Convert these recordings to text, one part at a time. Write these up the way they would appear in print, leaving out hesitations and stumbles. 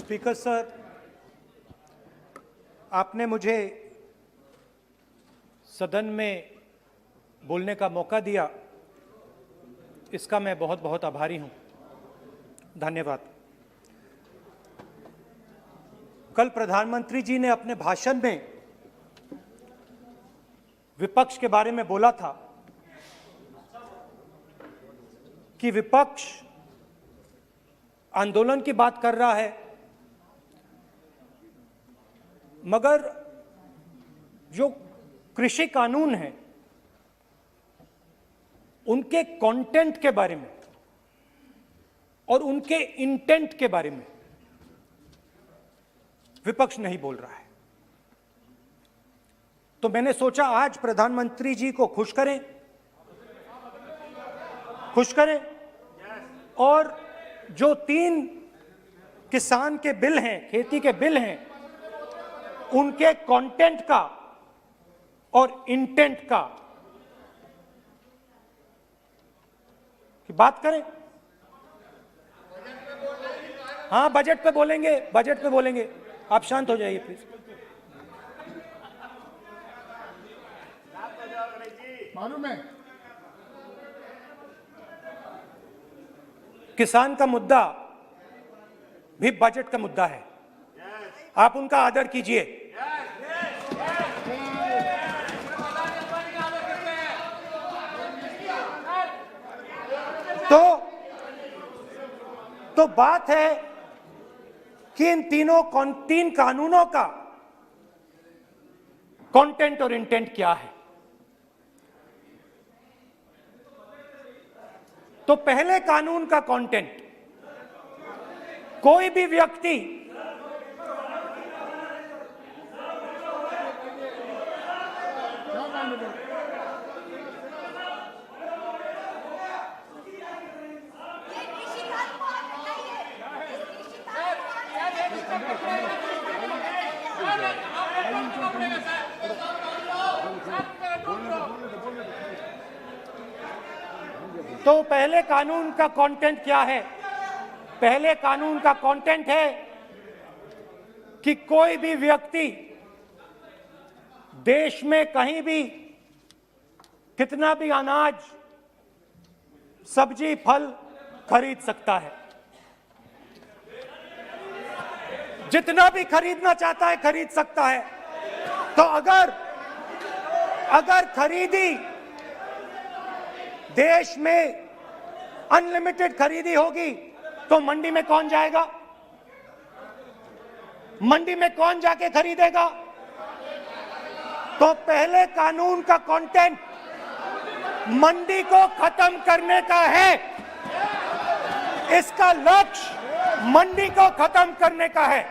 Speaker sir, आपने मुझे सदन में बोलने का मौका दिया, इसका मैं बहुत बहुत आभारी हूं। धन्यवाद। कल प्रधानमंत्री जी ने अपने भाषण में विपक्ष के बारे में बोला था कि विपक्ष आंदोलन की बात कर रहा है, मगर जो कृषि कानून है उनके कंटेंट के बारे में और उनके इंटेंट के बारे में विपक्ष नहीं बोल रहा है। तो मैंने सोचा आज प्रधानमंत्री जी को खुश करें और जो 3 किसान के बिल हैं, खेती के बिल हैं, उनके कंटेंट का और इंटेंट का की बात करें। हाँ, बजट पे बोलेंगे। आप शांत हो जाइए प्लीज। मालूम है किसान का मुद्दा भी बजट का मुद्दा है, आप उनका आदर कीजिए। तो बात है कि इन 3 कानूनों का कंटेंट और इंटेंट क्या है। तो पहले कानून का कंटेंट, कोई भी व्यक्ति तो पहले कानून का कंटेंट क्या है? पहले कानून का कंटेंट है कि कोई भी व्यक्ति देश में कहीं भी कितना भी अनाज, सब्जी, फल खरीद सकता है, जितना भी खरीदना चाहता है खरीद सकता है। तो अगर खरीदी देश में अनलिमिटेड खरीदी होगी तो मंडी में कौन जाएगा? मंडी में कौन जाके खरीदेगा? तो पहले कानून का कंटेंट मंडी को खत्म करने का है। इसका लक्ष्य मंडी को खत्म करने का है।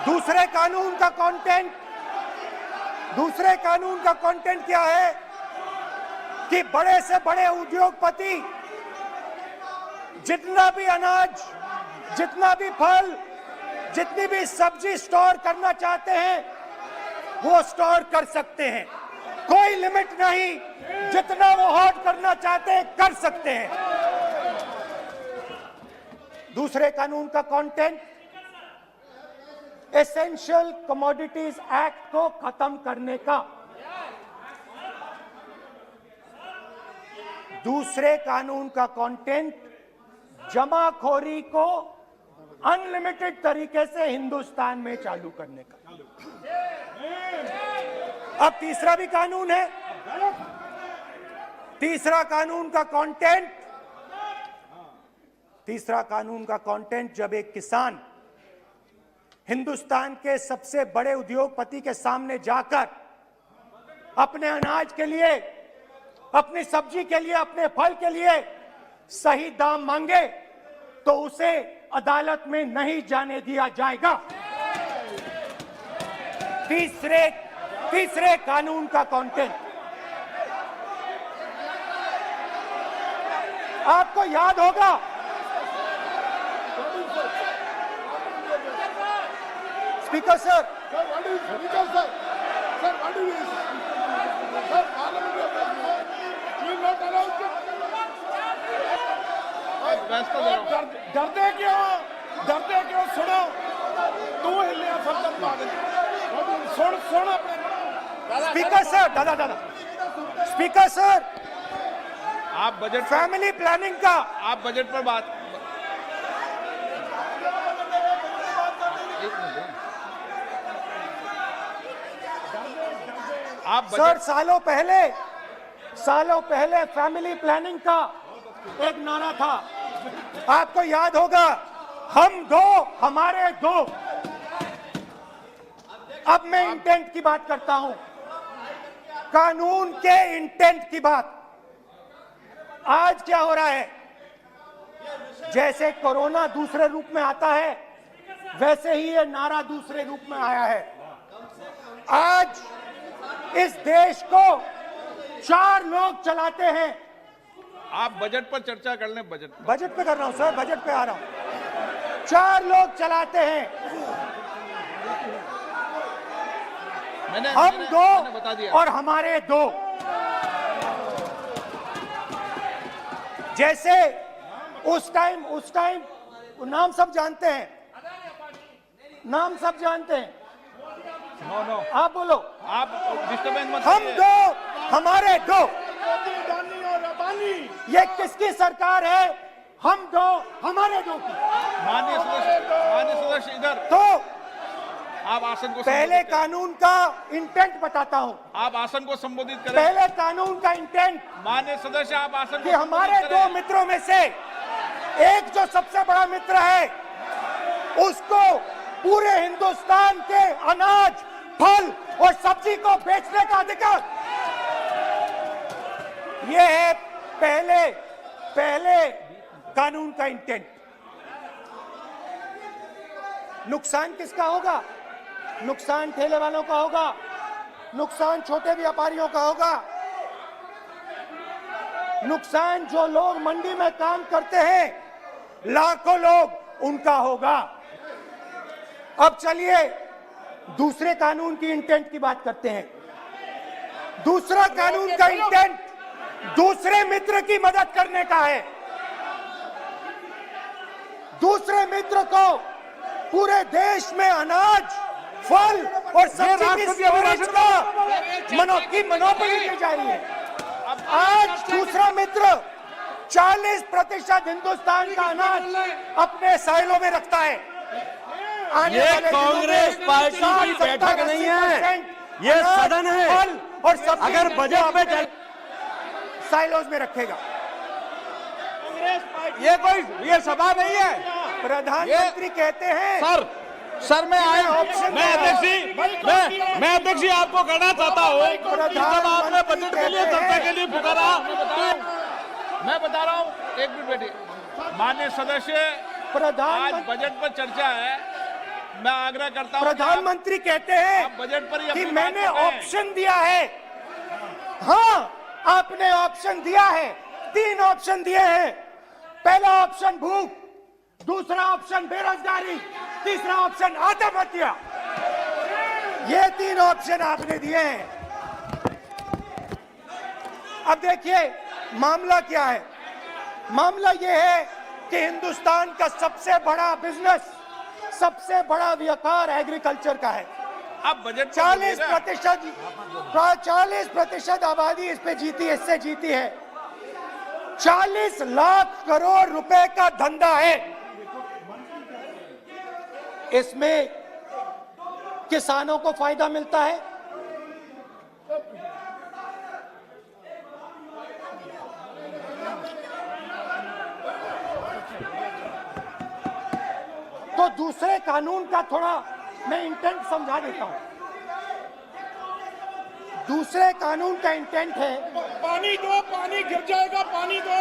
दूसरे कानून का कंटेंट क्या है कि बड़े से बड़े उद्योगपति जितना भी अनाज, जितना भी फल, जितनी भी सब्जी स्टोर करना चाहते हैं वो स्टोर कर सकते हैं, कोई लिमिट नहीं, जितना वो होल्ड करना चाहते हैं कर सकते हैं। दूसरे कानून का कंटेंट एसेंशियल कमोडिटीज एक्ट को खत्म करने का। दूसरे कानून का कंटेंट जमाखोरी को अनलिमिटेड तरीके से हिंदुस्तान में चालू करने का। अब तीसरा भी कानून है। तीसरा कानून का कंटेंट जब एक किसान हिंदुस्तान के सबसे बड़े उद्योगपति के सामने जाकर अपने अनाज के लिए, अपनी सब्जी के लिए, अपने फल के लिए सही दाम मांगे तो उसे अदालत में नहीं जाने दिया जाएगा। तीसरे कानून का कंटेंट आपको याद होगा, स्पीकर सर, फैसला दे रहा हूं। डरते क्यों सुनो तू हिलिया फर्जन पागल सुन अपने स्पीकर सर, दादा स्पीकर सर, आप बजट फैमिली प्लानिंग का आप बजट पर बात आप सर, बजट सालों पहले फैमिली प्लानिंग का एक नारा था, आपको याद होगा, हम दो हमारे दो। अब मैं इंटेंट की बात करता हूं, कानून के इंटेंट की बात। आज क्या हो रहा है, जैसे कोरोना दूसरे रूप में आता है, वैसे ही ये नारा दूसरे रूप में आया है। आज इस देश को 4 लोग चलाते हैं। आप बजट पर चर्चा कर लें। बजट पे कर रहा हूं सर, बजट पे आ रहा हूं। 4 लोग चलाते हैं, हम दो बता दिया। और हमारे दो। जैसे उस टाइम नाम सब जानते हैं, नाम सब जानते हैं। नो आप बोलो, आप डिस्टर्बेंस मत हम करिए। दो हमारे दो। ये किसकी सरकार है? हम दो हमारे दो की। माननीय सदस्य इधर। तो आप आसन को पहले संबोधित करें। कानून का इंटेंट बताता हूं। आप आसन को संबोधित करें। पहले कानून का इंटेंट माननीय सदस्य आप आसन कि को हमारे संबोधित दो करें। मित्रों में से एक जो सबसे बड़ा मित्र है, उसको पूरे हिंदुस्तान के अनाज, फल और सब्जी को बेचने का अधिकार। यह है पहले कानून का इंटेंट। नुकसान किसका होगा? नुकसान ठेले वालों का होगा, नुकसान छोटे व्यापारियों का होगा, नुकसान जो लोग मंडी में काम करते हैं, लाखों लोग, उनका होगा। अब चलिए दूसरे कानून की इंटेंट की बात करते हैं। दूसरा कानून का इंटेंट दूसरे मित्र की मदद करने का है। दूसरे मित्र को पूरे देश में अनाज, फल और सब्जी की स्टोरेज की मोनोपोली दी जा रही है। आज दूसरा मित्र 40% हिंदुस्तान का अनाज अपने साइलों में रखता है। ये कांग्रेस पार्टी की बैठक नहीं है, ये सदन है। फल और सब्जी अगर बजट में साइलोज में रखेगा। ये सभा नहीं है। प्रधानमंत्री कहते हैं सर मैं ऑप्शन मैं अध्यक्ष जी आपको कहना चाहता हूँ कि जब आपने बजट के लिए चर्चा के लिए पुकारा मैं बता रहा हूँ, एक मिनट बैठिए। माननीय सदस्य, आज बजट पर चर्चा है, मैं आग्रह करता हूँ। प्रधानमंत्री कहते हैं बजट पर कि मैंने ऑप्शन दिया है। हाँ, आपने ऑप्शन दिया है। 3 ऑप्शन दिए हैं। पहला ऑप्शन भूख, दूसरा ऑप्शन बेरोजगारी, तीसरा ऑप्शन आत्महत्या। ये 3 ऑप्शन आपने दिए हैं। अब देखिए मामला क्या है। मामला ये है कि हिंदुस्तान का सबसे बड़ा बिजनेस, सबसे बड़ा व्यापार एग्रीकल्चर का है। अब बजट 40% आबादी इस पे जीती, इससे जीती है। 40 लाख करोड़ रुपए का धंधा है। इसमें किसानों को फायदा मिलता है, तो दूसरे कानून का थोड़ा मैं इंटेंट समझा देता हूं। दूसरे कानून का इंटेंट है, पानी दो, पानी गिर जाएगा, पानी दो।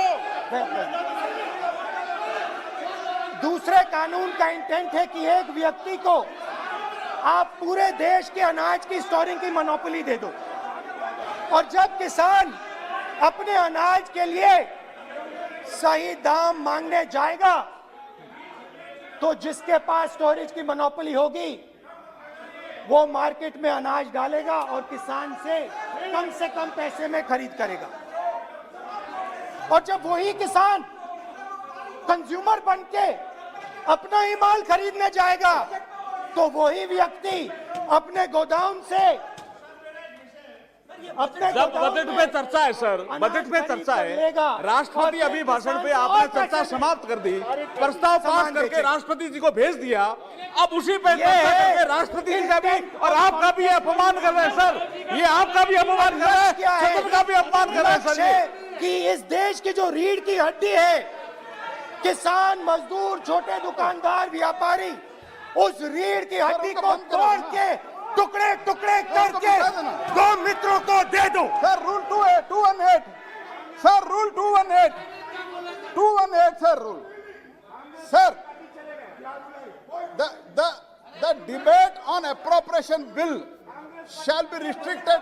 दूसरे कानून का इंटेंट है कि एक व्यक्ति को आप पूरे देश के अनाज की स्टोरिंग की मोनोपोली दे दो, और जब किसान अपने अनाज के लिए सही दाम मांगने जाएगा तो जिसके पास स्टोरेज की मोनोपोली होगी वो मार्केट में अनाज डालेगा और किसान से कम पैसे में खरीद करेगा। और जब वही किसान कंज्यूमर बन के अपना ही माल खरीदने जाएगा तो वही व्यक्ति अपने गोदाम से जब बजट पे चर्चा है सर, बजट पे चर्चा है, राष्ट्रपति अभी भाषण पे आपने चर्चा समाप्त कर दी, प्रस्ताव पास करके राष्ट्रपति जी को भेज दिया, अब उसी पे चर्चा करके राष्ट्रपति जी का भी और आपका भी अपमान कर रहे हैं सर, ये आपका भी अपमान कर रहे हैं, सदन का भी अपमान कर रहे हैं सर ये। कि इस देश की जो रीढ़ की हड्डी है, किसान, मजदूर, छोटे दुकानदार, व्यापारी, उस रीढ़ की हड्डी को तोड़ के टुकड़े टुकड़े करके दो मित्रों को दे दो। Sir rule 218 sir rule 218 sir rule sir the debate on appropriation bill shall be restricted.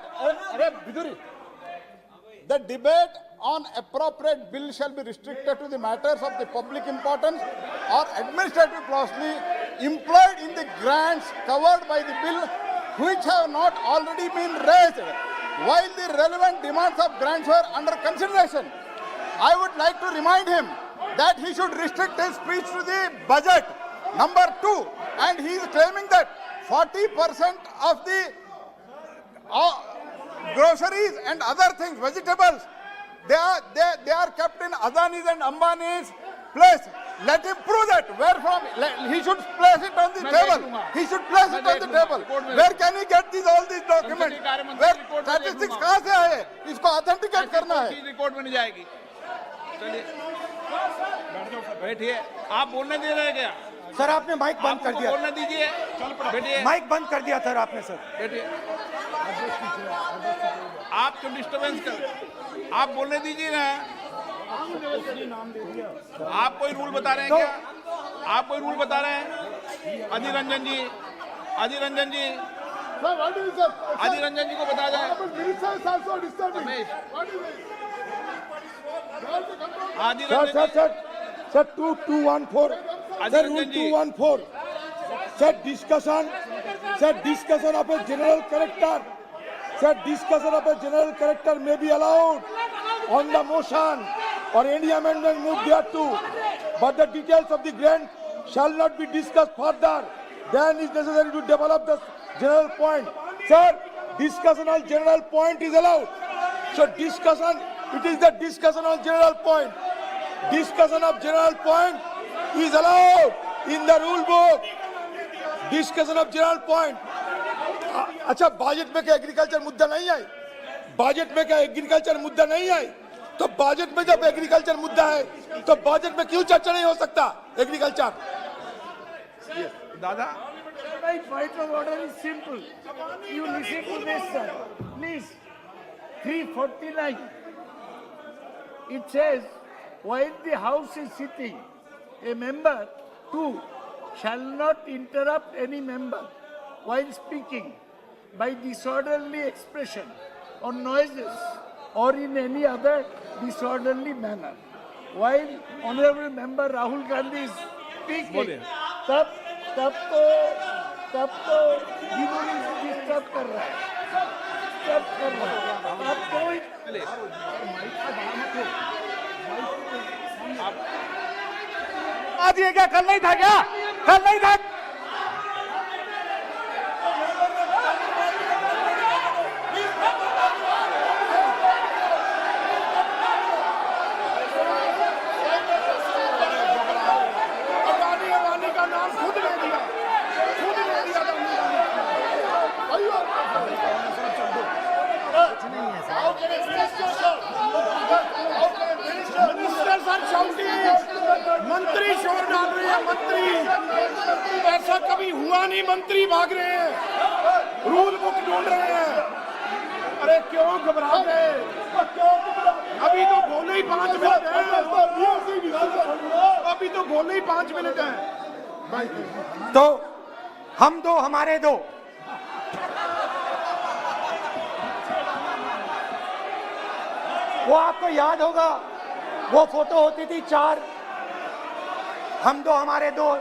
The debate on appropriate bill shall be restricted to the matters of the public importance or administrative clausely employed in the grants covered by the bill which have not already been raised while the relevant demands of grants were under consideration. I would like to remind him that he should restrict his speech to the budget. Number 2, and he is claiming that 40% of the groceries and other things, vegetables, they are kept in Adani's and Ambani's place. Let him prove that. Where from? He should place it on the table. He should place it on the table. Where can he get all these documents? Where statistics कहाँ से आए? इसको authenticate करना है. Record में नहीं जाएगी। चलिए बैठिए। आप बोलने दे रहे हैं क्या? सर आपने माइक बंद कर दिया। बोलने दीजिए। बैठिए। माइक बंद कर दिया सर आपने सर। बैठिए। आप क्यों डिस्टर्बेंस कर? आप बोलने दीजिए ना। आप कोई रूल बता रहे हैं क्या? आप कोई रूल बता रहे हैं? अधीर रंजन जी, अधीर रंजन जी, अधीर रंजन जी को बता जाए। Sir 2214 Sir rule 214 Sir discussion of a general character. Sir, discussion of a general character may be allowed on the motion or any amendment moved thereto, but the details of the grant shall not be discussed further. Then it is necessary to develop the general point. Sir, discussion on general point is allowed. So discussion, it is the discussion on general point. Discussion of general point is allowed in the rule book. Discussion of general point. अच्छा budget में क्या agriculture मुद्दा नहीं है? Budget में क्या agriculture मुद्दा नहीं है? तो बजट में जब एग्रीकल्चर मुद्दा है तो बजट में क्यों चर्चा नहीं हो सकता एग्रीकल्चर? दादा My point of order is simple. You listen to this, sir. Please. 349. It says, while the House is sitting, a member, 2, shall not interrupt any member while speaking by disorderly expression or noises or in any other disorderly manner. While Honorable Member Rahul Gandhi is speaking, तब तो disturb कर रहा है, आप कोई आज ये क्या कल नहीं था क्या? कल नहीं था? अडानी का नाम खुद ले दिया मंत्री शोर डाल रहे हैं। मंत्री ऐसा कभी हुआ नहीं, मंत्री भाग रहे हैं, रूल बुक ढूंढ रहे हैं। अरे क्यों घबरा गए? अभी तो बोले ही 5 मिनट है, अभी तो बोले ही 5 मिनट है। तो हम दो हमारे दो, वो आपको याद होगा, वो फोटो होती थी 4, हम दो हमारे दो।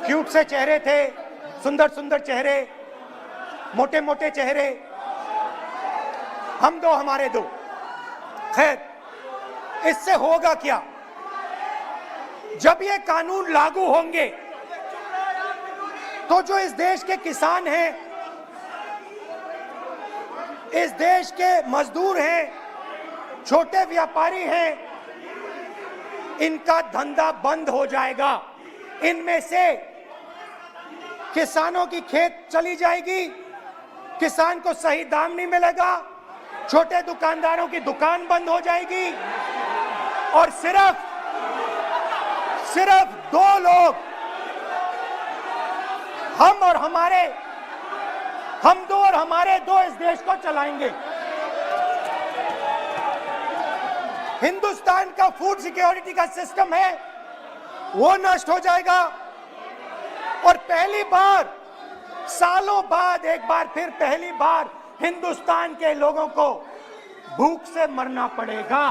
क्यूट से चेहरे थे, सुंदर सुंदर चेहरे, मोटे मोटे चेहरे, हम दो हमारे दो। खैर, इससे होगा क्या? जब ये कानून लागू होंगे तो जो इस देश के किसान हैं, इस देश के मजदूर हैं, छोटे व्यापारी हैं, इनका धंधा बंद हो जाएगा। इनमें से किसानों की खेत चली जाएगी, किसान को सही दाम नहीं मिलेगा, छोटे दुकानदारों की दुकान बंद हो जाएगी और सिर्फ दो लोग, हम दो और हमारे दो इस देश को चलाएंगे। हिंदुस्तान का फूड सिक्योरिटी का सिस्टम है वो नष्ट हो जाएगा और पहली बार सालों बाद एक बार फिर पहली बार हिंदुस्तान के लोगों को भूख से मरना पड़ेगा।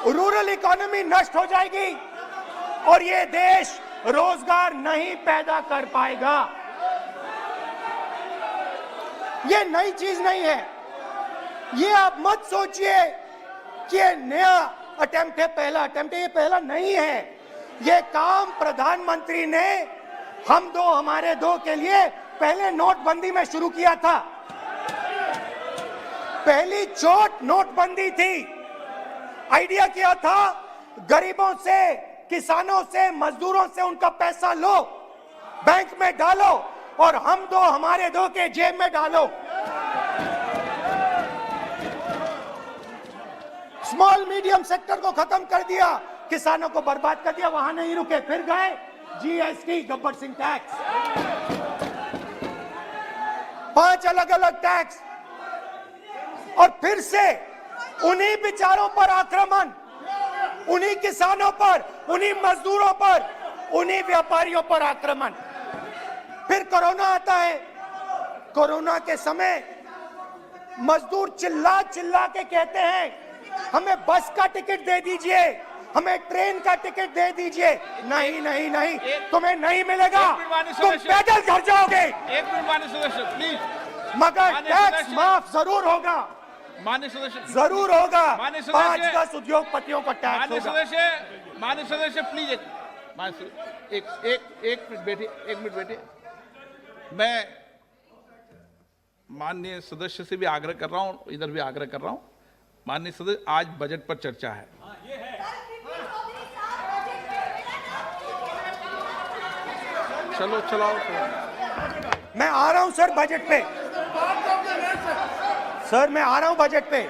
रूरल इकोनॉमी नष्ट हो जाएगी और ये देश रोजगार नहीं पैदा कर पाएगा। ये नई चीज नहीं है। ये आप मत सोचिए कि ये नया अटेम्प्ट है, पहला अटेम्प्ट है। ये पहला नहीं है। ये काम प्रधानमंत्री ने हम दो हमारे दो के लिए पहले नोटबंदी में शुरू किया था। पहली चोट नोटबंदी थी। आइडिया किया था गरीबों से, किसानों से, मजदूरों से उनका पैसा लो, बैंक में डालो और हम दो हमारे दो के जेब में डालो। स्मॉल मीडियम सेक्टर को खत्म कर दिया, किसानों को बर्बाद कर दिया। वहां नहीं रुके, फिर गए जीएसटी, गब्बर सिंह टैक्स, 5 अलग अलग टैक्स और फिर से उन्हीं बेचारों पर आक्रमण, उन्हीं किसानों पर, उन्हीं मजदूरों पर, उन्हीं व्यापारियों पर आक्रमण। फिर कोरोना आता है। कोरोना के समय मजदूर चिल्ला चिल्ला के कहते हैं हमें बस का टिकट दे दीजिए, हमें ट्रेन का टिकट दे दीजिए। नहीं नहीं नहीं, तुम्हें नहीं मिलेगा, तुम पैदल घर जाओगे। एक मिनट माननीय सदस्य प्लीज। मगर टैक्स माफ जरूर होगा, माननीय सदस्य जरूर होगा। माननीय सदस्य 5-10 उद्योगपतियों को टैक्स माननीय होगा। सदस्य प्लीज एक मिनट बैठिए, एक मिनट बैठिए। मैं माननीय सदस्य से भी आग्रह कर रहा हूं, इधर भी आग्रह कर रहा हूं। माननीय सदस्य, आज बजट पर चर्चा है। चलो चलाओ। मैं आ रहा हूं सर बजट पे। सर मैं आ रहा हूं बजट पे।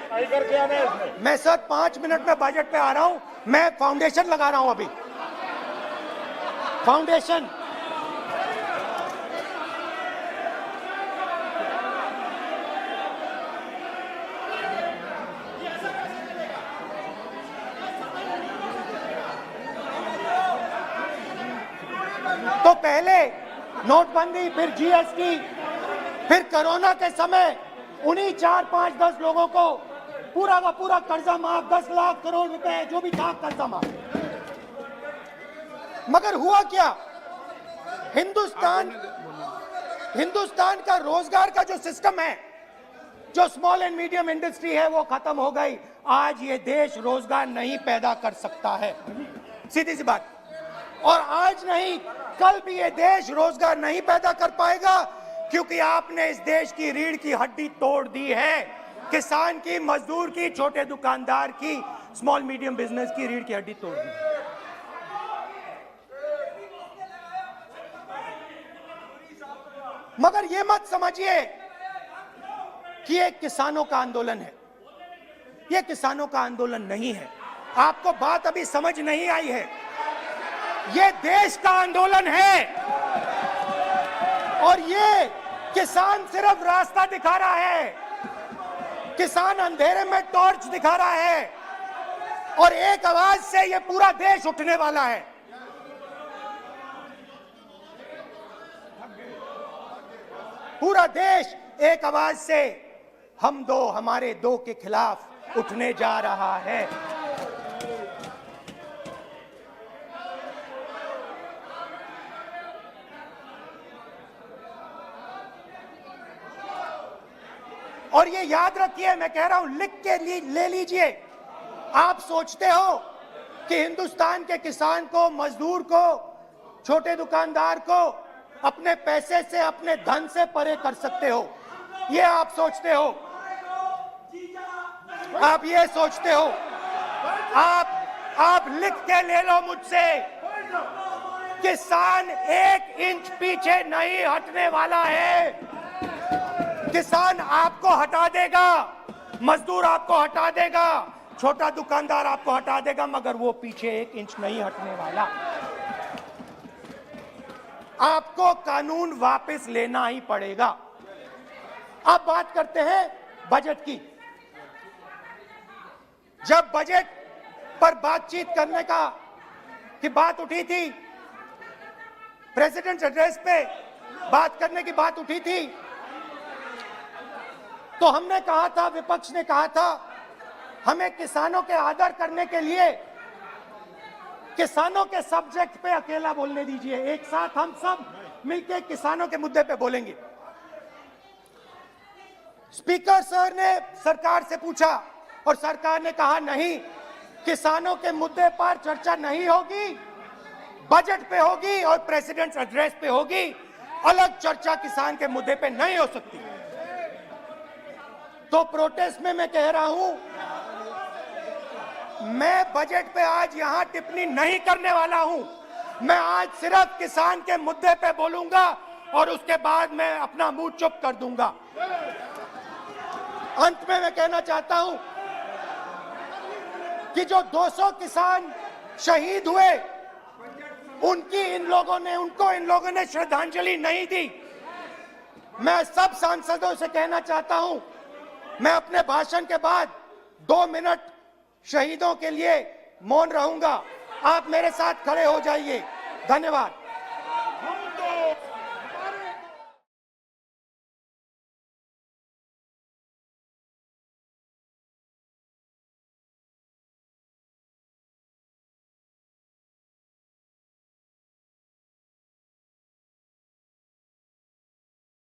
मैं सर 5 मिनट में बजट पे आ रहा हूं। मैं फाउंडेशन लगा रहा हूं अभी, फाउंडेशन। तो पहले नोटबंदी, फिर जीएसटी, फिर कोरोना के समय उन्हीं 4, 5, 10 लोगों को पूरा का पूरा कर्जा माफ, 10 लाख करोड़ रुपए जो भी था कर्जा माफ। मगर हुआ क्या? हिंदुस्तान का रोजगार का जो सिस्टम है, जो स्मॉल एंड मीडियम इंडस्ट्री है, वो खत्म हो गई। आज ये देश रोजगार नहीं पैदा कर सकता है, सीधी सी बात। और आज नहीं, कल भी ये देश रोजगार नहीं पैदा कर पाएगा, क्योंकि आपने इस देश की रीढ़ की हड्डी तोड़ दी है। किसान की, मजदूर की, छोटे दुकानदार की, स्मॉल मीडियम बिजनेस की रीढ़ की हड्डी तोड़ दी। मगर ये मत समझिए कि ये किसानों का आंदोलन है। ये किसानों का आंदोलन नहीं है। आपको बात अभी समझ नहीं आई है। ये देश का आंदोलन है और ये किसान सिर्फ रास्ता दिखा रहा है। किसान अंधेरे में टॉर्च दिखा रहा है और एक आवाज से ये पूरा देश उठने वाला है। पूरा देश एक आवाज से हम दो हमारे दो के खिलाफ उठने जा रहा है। और ये याद रखिए, मैं कह रहा हूं, लिख के ले लीजिए। आप सोचते हो कि हिंदुस्तान के किसान को, मजदूर को, छोटे दुकानदार को अपने पैसे से, अपने धन से परे कर सकते हो, ये आप सोचते हो, आप ये सोचते हो। आप लिख के ले लो मुझसे, किसान 1 इंच पीछे नहीं हटने वाला है। किसान आपको हटा देगा, मजदूर आपको हटा देगा, छोटा दुकानदार आपको हटा देगा, मगर वो पीछे 1 इंच नहीं हटने वाला। आपको कानून वापस लेना ही पड़ेगा। अब बात करते हैं बजट की। जब बजट पर बातचीत करने की बात उठी थी, प्रेसिडेंट एड्रेस पे बात करने की बात उठी थी, तो हमने कहा था, विपक्ष ने कहा था, हमें किसानों के आदर करने के लिए किसानों के सब्जेक्ट पे अकेला बोलने दीजिए, एक साथ हम सब मिलकर किसानों के मुद्दे पे बोलेंगे। स्पीकर सर ने सरकार से पूछा और सरकार ने कहा नहीं, किसानों के मुद्दे पर चर्चा नहीं होगी, बजट पे होगी और प्रेसिडेंट एड्रेस पे होगी, अलग चर्चा किसान के मुद्दे पे नहीं हो सकती। तो प्रोटेस्ट में मैं कह रहा हूं, मैं बजट पे आज यहां टिप्पणी नहीं करने वाला हूं। मैं आज सिर्फ किसान के मुद्दे पे बोलूंगा और उसके बाद मैं अपना मुंह चुप कर दूंगा। अंत में मैं कहना चाहता हूं कि जो 200 किसान शहीद हुए, उनको इन लोगों ने श्रद्धांजलि नहीं दी। मैं सब सांसदों से कहना चाहता हूं, मैं अपने भाषण के बाद 2 मिनट शहीदों के लिए मौन रहूंगा। आप मेरे साथ खड़े हो जाइए। धन्यवाद।